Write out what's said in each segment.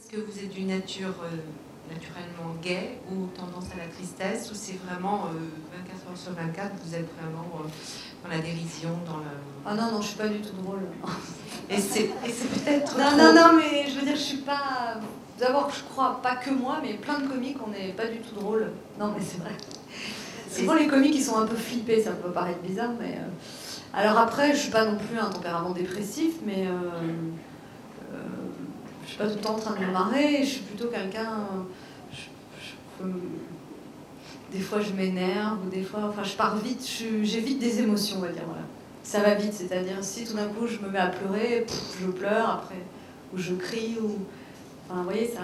Est-ce que vous êtes d'une nature naturellement gaie ou tendance à la tristesse, ou c'est vraiment 24 heures sur 24, vous êtes vraiment dans la dérision, dans le... Ah non, non, je suis pas du tout drôle. Et c'est peut-être non, trop... non, non, mais je veux dire, je suis pas... D'abord, je crois, pas que moi, mais plein de comiques, on n'est pas du tout drôle. Non, mais c'est vrai. Souvent, les comiques, ils sont un peu flippés, ça peut paraître bizarre, mais... Alors après, je suis pas non plus un tempérament dépressif, mais... je suis pas tout le temps en train de me marrer, je suis plutôt quelqu'un... Des fois je m'énerve, ou des fois, enfin je pars vite, j'ai vite des émotions, on va dire, voilà. Ça va vite, c'est-à-dire si tout d'un coup je me mets à pleurer, je pleure après, ou je crie, ou... Enfin, vous voyez, ça...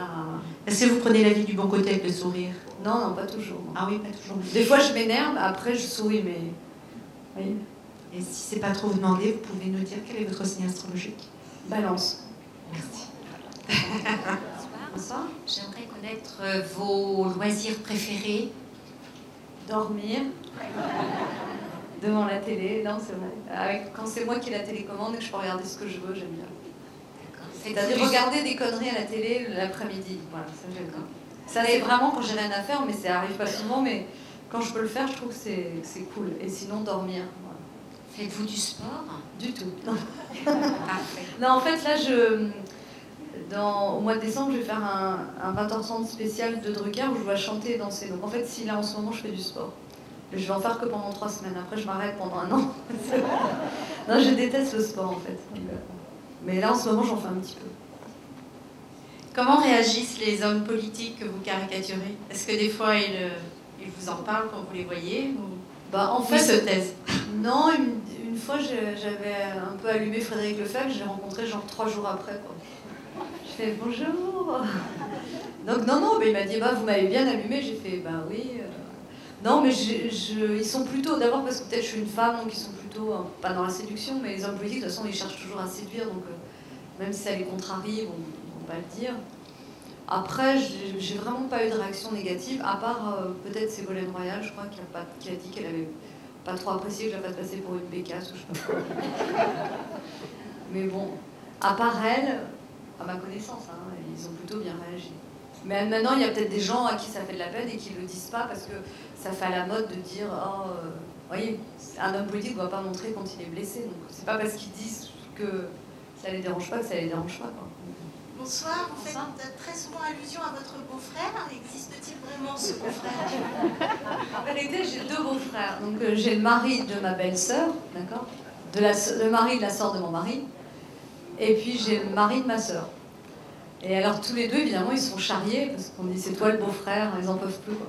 Est-ce que vous prenez la vie du bon côté avec le sourire? Non, non, pas toujours. Ah oui, pas toujours. Des fois je m'énerve, après je souris, mais... Oui. Et si c'est pas trop vous demander, vous pouvez nous dire quel est votre signe astrologique? Balance. Merci. Bonsoir. J'aimerais connaître vos loisirs préférés. Dormir. Devant la télé, non, c'est vrai. Quand c'est moi qui ai la télécommande et que je peux regarder ce que je veux, j'aime bien. C'est-à-dire regarder des conneries à la télé l'après-midi. Voilà, ça j'aime bien. Ça c'est vraiment quand j'ai rien à faire, mais ça arrive pas souvent, mais quand je peux le faire, je trouve que c'est cool. Et sinon, dormir. Voilà. Faites-vous du sport? Du tout. Non. Parfait. Non, en fait, là, au mois de décembre, je vais faire un 20h30 spécial de Drucker où je dois chanter et danser. Donc en fait, si là en ce moment je fais du sport, je vais en faire que pendant 3 semaines. Après, je m'arrête pendant 1 an. Non, je déteste le sport en fait. Mais là en ce moment, j'en fais un petit peu. Comment réagissent les hommes politiques que vous caricaturez? Est-ce que des fois ils vous en parlent quand vous les voyez, ou Bah, en fait, ils se taisent? Non, une fois j'avais un peu allumé Frédéric Lefebvre, je l'ai rencontré genre 3 jours après, quoi. Je fais bonjour. Donc non, mais il m'a dit bah vous m'avez bien allumé. J'ai fait bah oui. Non, mais ils sont plutôt, d'abord parce que peut-être je suis une femme, donc ils sont plutôt pas dans la séduction, mais les hommes politiques de toute façon ils cherchent toujours à séduire, donc même si ça les contrarie, ils vont pas le dire. Après, j'ai vraiment pas eu de réaction négative, à part peut-être Ségolène Royal, je crois, qui a dit qu'elle avait pas trop apprécié que je la fasse passer pour une bécasse ou je sais pas quoi. Mais bon, à part elle. À ma connaissance, hein, ils ont plutôt bien réagi. Mais maintenant, il y a peut-être des gens à qui ça fait de la peine et qui ne le disent pas parce que ça fait à la mode de dire oh, voyez, un homme politique ne doit pas montrer quand il est blessé. Donc, c'est pas parce qu'ils disent que ça les dérange pas que ça les dérange pas. Quoi. Bonsoir, vous faites très souvent allusion à votre beau-frère. Existe-t-il vraiment ce beau-frère? En vérité, j'ai 2 beaux-frères. Donc, j'ai le mari de ma belle-sœur, d'accord, le mari de la sœur de mon mari. Et puis j'ai le mari de ma sœur. Et alors tous les 2, évidemment, ils sont charriés, parce qu'on dit c'est toi le beau-frère, ils en peuvent plus. Quoi.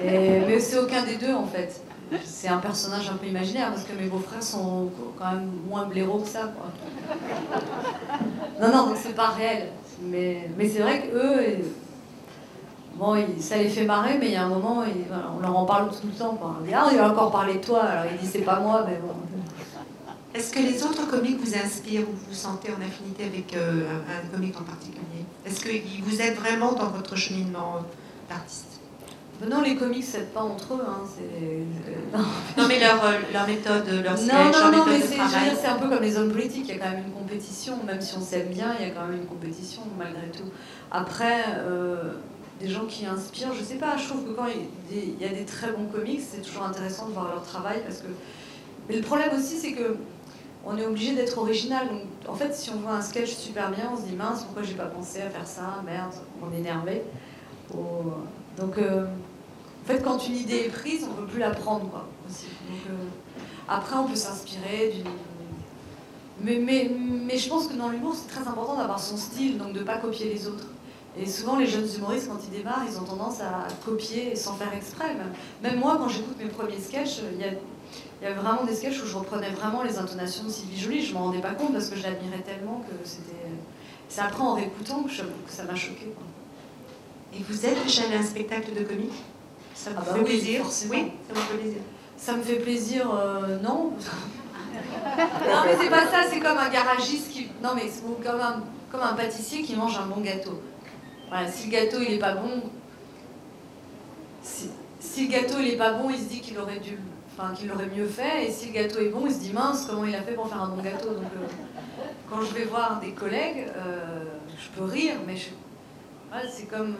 Mais c'est aucun des 2 en fait. C'est un personnage un peu imaginaire, parce que mes beaux-frères sont quand même moins blaireaux que ça. Quoi. Non, donc c'est pas réel. Mais c'est vrai qu'eux, bon, ça les fait marrer, mais il y a un moment, voilà, on leur en parle tout le temps. Quoi. On dit, ah, il va encore parler de toi, alors il dit c'est pas moi, mais bon. Est-ce que les autres comiques vous inspirent ou vous vous sentez en affinité avec un comique en particulier? Est-ce qu'ils vous aident vraiment dans votre cheminement d'artiste? Non, les comiques ne s'aident pas entre eux. Hein, non, mais leur méthode, leur sketch, leur méthode mais de travail. c'est un peu comme les hommes politiques, il y a quand même une compétition, même si on s'aime bien, il y a quand même une compétition malgré tout. Après, des gens qui inspirent, je sais pas, je trouve que quand il y a des très bons comiques, c'est toujours intéressant de voir leur travail, parce que... Mais le problème aussi, c'est que on est obligé d'être original. Donc, en fait, si on voit un sketch super bien, on se dit mince, pourquoi j'ai pas pensé à faire ça? Merde, on est énervé. Donc, en fait, quand une idée est prise, on peut plus la prendre, quoi. Aussi. Donc, après, on peut s'inspirer d'une. Mais je pense que dans l'humour, c'est très important d'avoir son style, donc de pas copier les autres. Et souvent, les jeunes humoristes, quand ils démarrent, ils ont tendance à copier sans faire exprès. Même moi, quand j'écoute mes premiers sketchs, il y a vraiment des sketchs où je reprenais vraiment les intonations de Sylvie Joly. Je ne m'en rendais pas compte parce que je l'admirais tellement que c'était... C'est après en réécoutant que ça m'a choquée. Et vous êtes déjà allé à un spectacle de comique? Ça vous fait plaisir? Forcément. Oui, ça vous fait plaisir. Ça me fait plaisir, non. Non, mais c'est pas ça, c'est comme un garagiste qui... Non, mais c'est comme un pâtissier qui mange un bon gâteau. Voilà, si le gâteau, il est pas bon... Si le gâteau, il est pas bon, il se dit qu'il aurait dû... Enfin, qu'il l'aurait mieux fait, et si le gâteau est bon, il se dit mince, comment il a fait pour faire un bon gâteau. Donc, quand je vais voir des collègues, je peux rire, mais Ouais, c'est comme...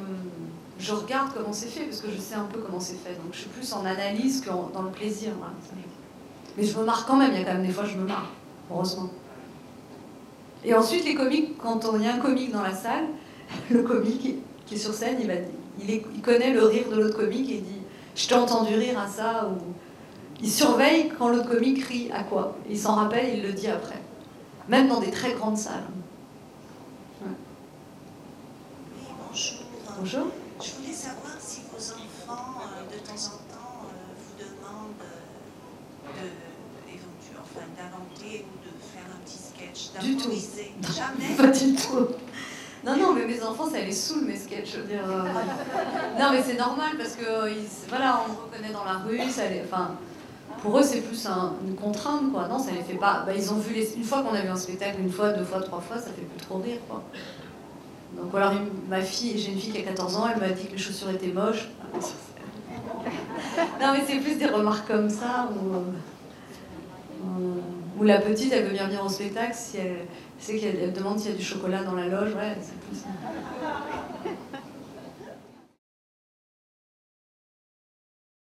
je regarde comment c'est fait, parce que je sais un peu comment c'est fait. Donc je suis plus en analyse que dans le plaisir. Voilà. Mais je me marre quand même, il y a quand même des fois je me marre, heureusement. Et ensuite, les comiques, quand il y a un comique dans la salle, le comique qui est sur scène, il connaît le rire de l'autre comique et il dit « Je t'ai entendu rire à ça » ou il surveille quand l'autre comique rit à quoi. Il s'en rappelle, il le dit après. Même dans des très grandes salles. Ouais. Oui, bonjour. Bonjour. Je voulais savoir si vos enfants, de temps en temps, vous demandent d'inventer ou de faire un petit sketch, d'improviser. Jamais. Pas du tout. Non, mais mes enfants, ça les saoule, mes sketchs. Je veux dire, non, mais c'est normal parce que voilà, on me reconnaît dans la rue. Enfin, pour eux, c'est plus une contrainte, quoi. Non, ça les fait pas. Bah, ils ont vu une fois qu'on a vu un spectacle, une fois, deux fois, trois fois, ça fait plus trop rire, quoi. Donc, alors, ma fille, j'ai une fille qui a 14 ans, elle m'a dit que les chaussures étaient moches. Non, mais c'est plus des remarques comme ça où la petite, elle veut bien venir au spectacle si elle sait qu'elle demande s'il y a du chocolat dans la loge. Ouais, c'est plus ça.